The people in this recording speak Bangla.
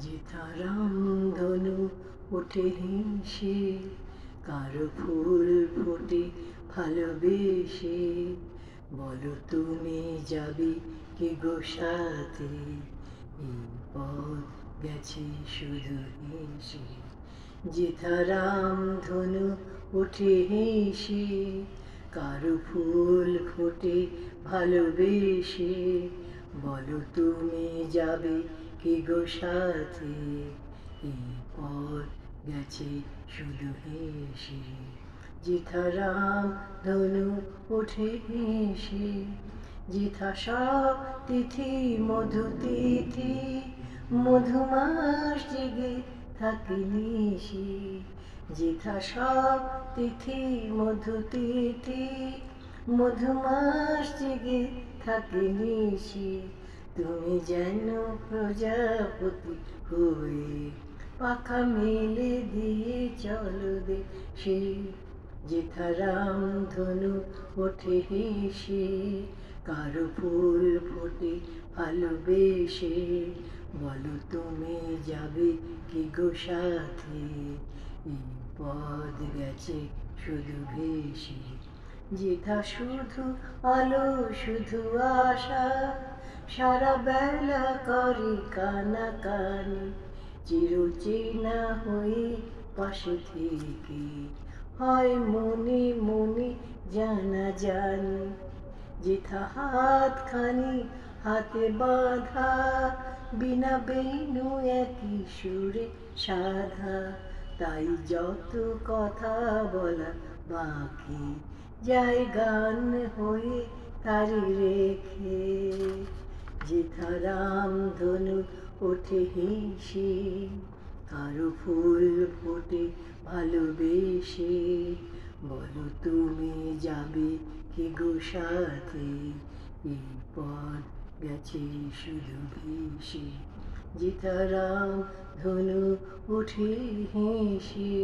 যেথারাম ধনু ওঠে হেসে, কারো ফুল ফোটে ভালোবেসে, বলো তুমি যাবে কি গো সাথে, এই পথ গেছে শুধু হেসে। যেথারাম ধনু ওঠে হেসে, কারো ফুল ফোটে ভালোবেসে, বলো তুমি যাবে কি গো সাথে, এই পথ গেছে শুধু হেসে। যেথারাম ধনু ওঠে হেসে, যেথা সব তিথি মধু তিথি, মধুমাস জেগে থাকে নিশি। যেথা সব তিথি মধু তিথি, মধুমাস জেগে থাকে নিশি। তুমি যেন প্রজাপতি হয়ে পাখা মেলে দিয়ে চলো দেশে। যেথারাম ধনু ওঠে হেসে, কারো ফুল ফোটে ভালোবেসে, বলো তুমি যাবে কি গো সাথে, এই পথ গেছে শুধু ভেসে। যেথা শুধু আলো শুধু আশা, সারা বেলা করে কানাকানি, চিরচেনা হয়ে পাশে থেকে হয় মনে মনে জানা জানি। যেথা হাতখানি হাতে বাঁধা, বিনা বেনু একই সুরে সাধা, তাই যত কথা বলা বাকি যায় গান হয়ে তারি রেখে। যেথারাম ধনু ওঠে হেসে, কারো ফুল ফোটে ভালোবেসে, বলো তুমি যাবে কি গো সাথে, এই পথ গেছে শুধু ভেসে। যেথারাম ধনু ওঠে হেসে।